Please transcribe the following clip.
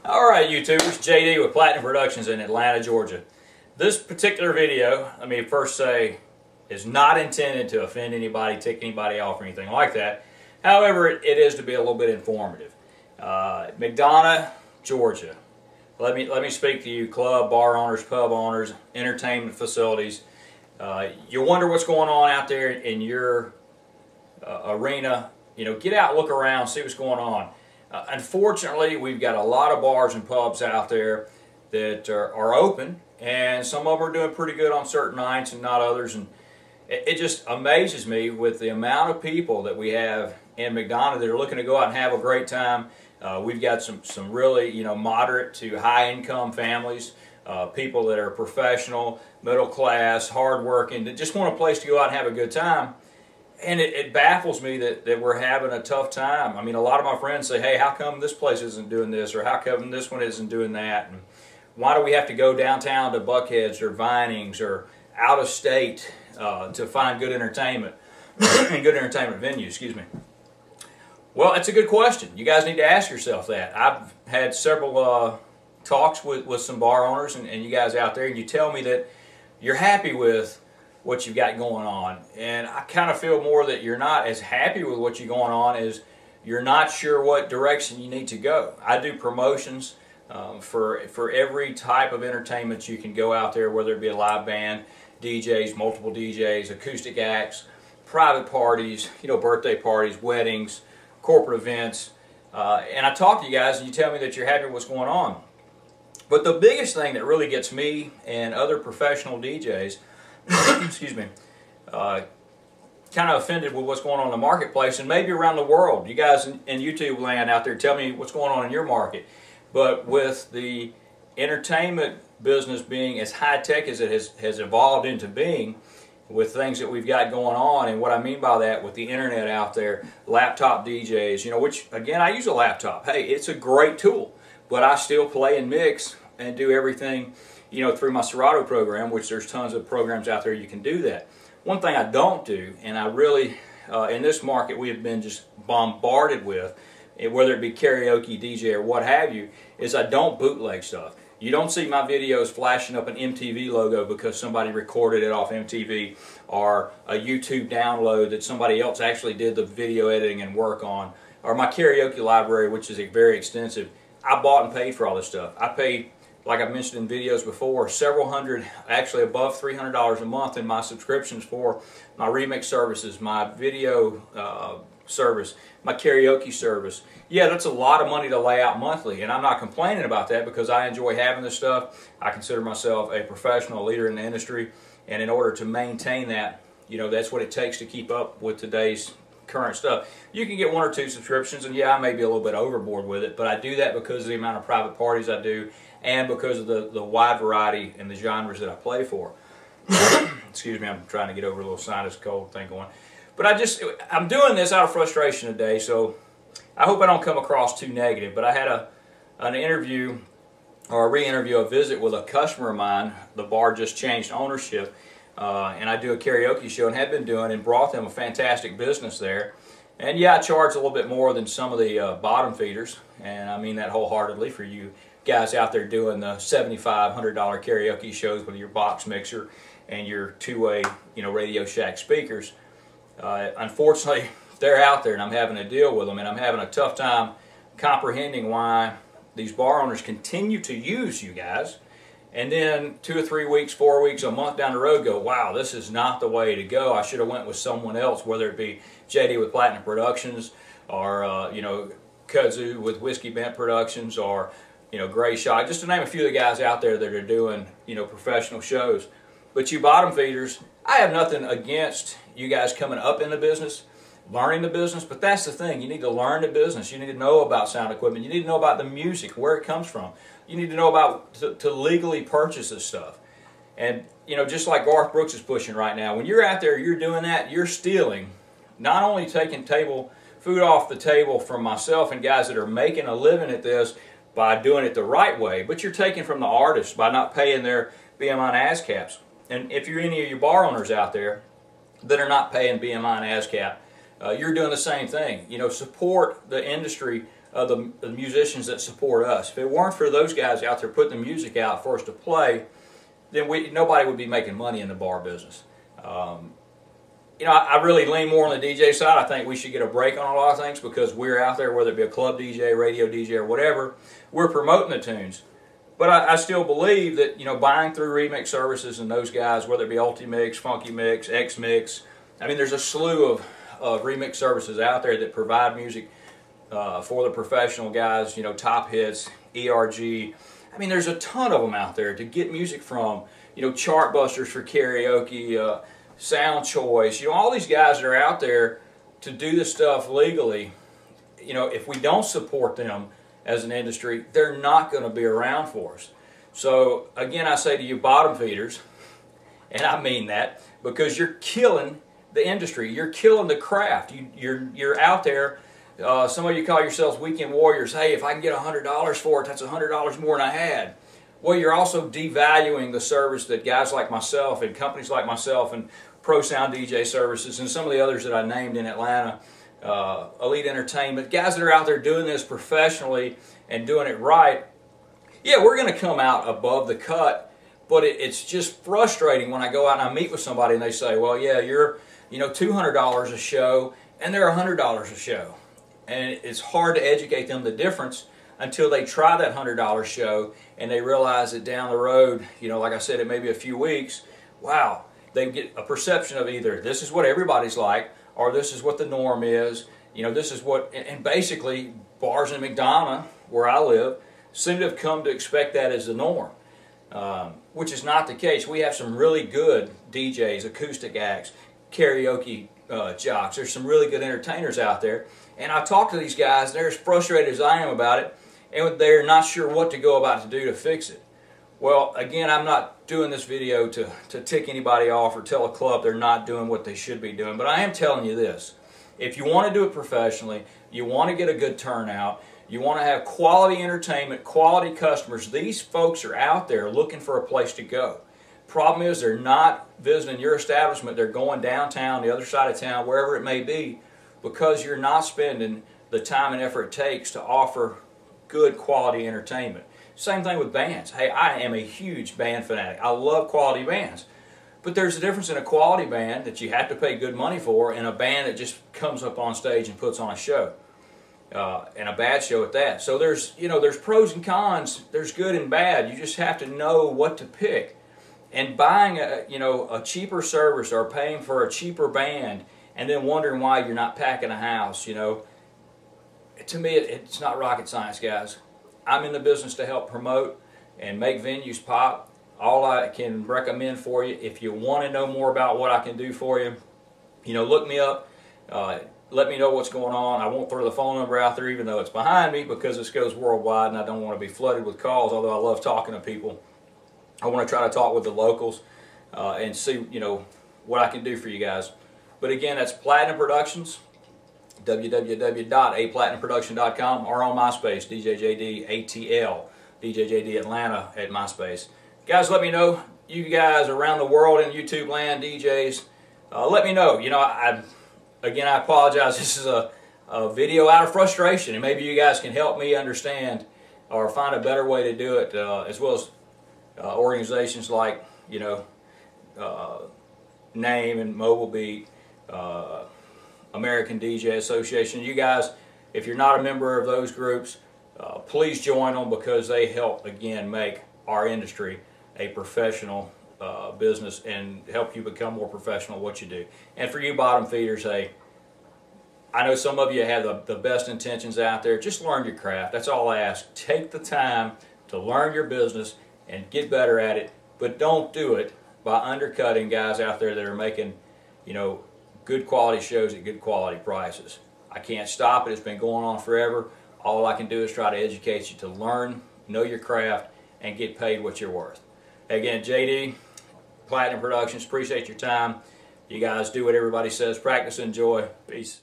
Alright YouTubers, JD with Platinum Productions in Atlanta, Georgia. This particular video, let me first say, is not intended to offend anybody, tick anybody off or anything like that. However, it is to be a little bit informative. McDonough, Georgia. Let me speak to you club, bar owners, pub owners, entertainment facilities. You wonder what's going on out there in your arena. You know, get out, look around, see what's going on. Unfortunately, we've got a lot of bars and pubs out there that are open, and some of them are doing pretty good on certain nights and not others. And it just amazes me with the amount of people that we have in McDonough that are looking to go out and have a great time. We've got some really, moderate to high income families, people that are professional, middle class, hardworking, that just want a place to go out and have a good time. And it baffles me that we're having a tough time. I mean, a lot of my friends say, hey, how come this place isn't doing this, or how come this one isn't doing that? And why do we have to go downtown to Buckheads or Vinings or out of state to find good entertainment and good entertainment venues, excuse me? Well, it's a good question. You guys need to ask yourself that. I've had several talks with some bar owners and you guys out there, and you tell me that you're happy with what you've got going on, and I kind of feel more that you're not as happy with what you're going on as you're not sure what direction you need to go. I do promotions for every type of entertainment you can go out there, whether it be a live band, DJs, multiple DJs, acoustic acts, private parties, birthday parties, weddings, corporate events, and I talk to you guys and you tell me that you're happy with what's going on. But the biggest thing that really gets me and other professional DJs excuse me, kind of offended with what's going on in the marketplace and maybe around the world. You guys in YouTube land out there, tell me what's going on in your market. But with the entertainment business being as high-tech as it has evolved into being, with things that we've got going on, and what I mean by that with the internet out there, laptop DJs, which, again, I use a laptop. Hey, it's a great tool, but I still play and mix and do everything through my Serato program, which there's tons of programs out there you can do that. One thing I don't do, and I really, in this market we have been just bombarded with, whether it be karaoke, DJ, or what have you, is I don't bootleg stuff. You don't see my videos flashing up an MTV logo because somebody recorded it off MTV, or a YouTube download that somebody else actually did the video editing and work on, or my karaoke library, which is very extensive. I bought and paid for all this stuff. I paid, like I've mentioned in videos before, several hundred, actually above $300 a month in my subscriptions for my remix services, my video service, my karaoke service. Yeah, that's a lot of money to lay out monthly, and I'm not complaining about that because I enjoy having this stuff. I consider myself a professional leader in the industry, and in order to maintain that, that's what it takes to keep up with today's current stuff. You can get 1 or 2 subscriptions, and yeah, I may be a little bit overboard with it, but I do that because of the amount of private parties I do and because of the wide variety and the genres that I play for. Excuse me, I'm trying to get over a little sinus cold thing going. But I'm doing this out of frustration today, so I hope I don't come across too negative. But I had an interview, or a re-interview, a visit with a customer of mine. The bar just changed ownership, and I do a karaoke show and have been doing, and brought them a fantastic business there. And yeah, I charge a little bit more than some of the bottom feeders, and I mean that wholeheartedly for you guys out there doing the $75, $100 karaoke shows with your box mixer and your two-way, Radio Shack speakers. Unfortunately, they're out there, and I'm having to deal with them, and I'm having a tough time comprehending why these bar owners continue to use you guys, and then 2 or 3 weeks, 4 weeks, a month down the road go, wow, this is not the way to go. I should have went with someone else, whether it be JD with Platinum Productions, or Kudzu with Whiskey Bent Productions, or Gray Shot, just to name a few of the guys out there that are doing professional shows. But you bottom feeders, I have nothing against you guys coming up in the business, learning the business, but that's the thing. You need to learn the business. You need to know about sound equipment. You need to know about the music, where it comes from. You need to know about to legally purchase this stuff. And just like Garth Brooks is pushing right now, when you're out there, you're doing that, you're stealing, not only taking food off the table from myself and guys that are making a living at this by doing it the right way, but you're taking from the artists by not paying their BMI and ASCAPs. And if you're any of your bar owners out there that are not paying BMI and ASCAP, you're doing the same thing. Support the industry the musicians that support us. If it weren't for those guys out there putting the music out for us to play, then nobody would be making money in the bar business. You know, I really lean more on the DJ side. I think we should get a break on a lot of things because we're out there, whether it be a club DJ, radio DJ, or whatever, we're promoting the tunes. But I still believe that, you know, buying through remix services and those guys, whether it be Ultimix, Funky Mix, X Mix, I mean, there's a slew of remix services out there that provide music for the professional guys, you know, Top Hits, ERG. I mean, there's a ton of them out there to get music from, you know, Chartbusters for karaoke, Sound Choice, you know, all these guys that are out there to do this stuff legally. You know, if we don't support them as an industry, they're not going to be around for us. So again, I say to you bottom feeders, and I mean that, because you're killing the industry, you're killing the craft. You're out there. Some of you call yourselves weekend warriors. Hey, if I can get $100 for it, that's $100 more than I had. Well, you're also devaluing the service that guys like myself and companies like myself and Pro Sound DJ Services and some of the others that I named in Atlanta, Elite Entertainment, guys that are out there doing this professionally and doing it right. Yeah, we're going to come out above the cut, but it's just frustrating when I go out and I meet with somebody and they say, well, yeah, you're, you know, $200 a show and they're $100 a show. And it's hard to educate them the difference until they try that $100 show and they realize that down the road, you know, like I said, it may be a few weeks, wow, they get a perception of either this is what everybody's like or this is what the norm is, you know, this is what, and basically bars in McDonough, where I live, seem to have come to expect that as the norm, which is not the case. We have some really good DJs, acoustic acts, karaoke jocks. There's some really good entertainers out there. And I talk to these guys, they're as frustrated as I am about it, and they're not sure what to go about to do to fix it. Well, again, I'm not doing this video to tick anybody off or tell a club they're not doing what they should be doing, but I am telling you this. If you want to do it professionally, you want to get a good turnout, you want to have quality entertainment, quality customers, these folks are out there looking for a place to go. Problem is they're not visiting your establishment, they're going downtown, the other side of town, wherever it may be, because you're not spending the time and effort it takes to offer good quality entertainment. Same thing with bands. Hey, I am a huge band fanatic. I love quality bands. But there's a difference in a quality band that you have to pay good money for and a band that just comes up on stage and puts on a show. And a bad show at that. So there's, you know, there's pros and cons. There's good and bad. You just have to know what to pick. And buying a, you know, a cheaper service or paying for a cheaper band and then wondering why you're not packing a house, you know, to me it's not rocket science, guys. I'm in the business to help promote and make venues pop. All I can recommend for you, if you want to know more about what I can do for you, you know, look me up. Let me know what's going on. I won't throw the phone number out there even though it's behind me because this goes worldwide and I don't want to be flooded with calls, although I love talking to people. I want to try to talk with the locals and see, you know, what I can do for you guys. But again, that's Platinum Productions, www.aplatinumproduction.com, or on MySpace, DJJD ATL, DJJD Atlanta at MySpace. Guys, let me know, you guys around the world in YouTube land, DJs, let me know. You know, again, I apologize. This is a video out of frustration, and maybe you guys can help me understand or find a better way to do it, as well as organizations like, you know, NAME and Mobile Beat, American DJ Association. You guys, if you're not a member of those groups, please join them because they help, again, make our industry a professional business and help you become more professional at what you do. And for you bottom feeders, hey, I know some of you have the best intentions out there. Just learn your craft. That's all I ask. Take the time to learn your business and get better at it, but don't do it by undercutting guys out there that are making, you know, good quality shows at good quality prices. I can't stop it. It's been going on forever. All I can do is try to educate you to learn, know your craft, and get paid what you're worth. Again, JD, Platinum Productions, appreciate your time. You guys do what everybody says. Practice, enjoy. Peace.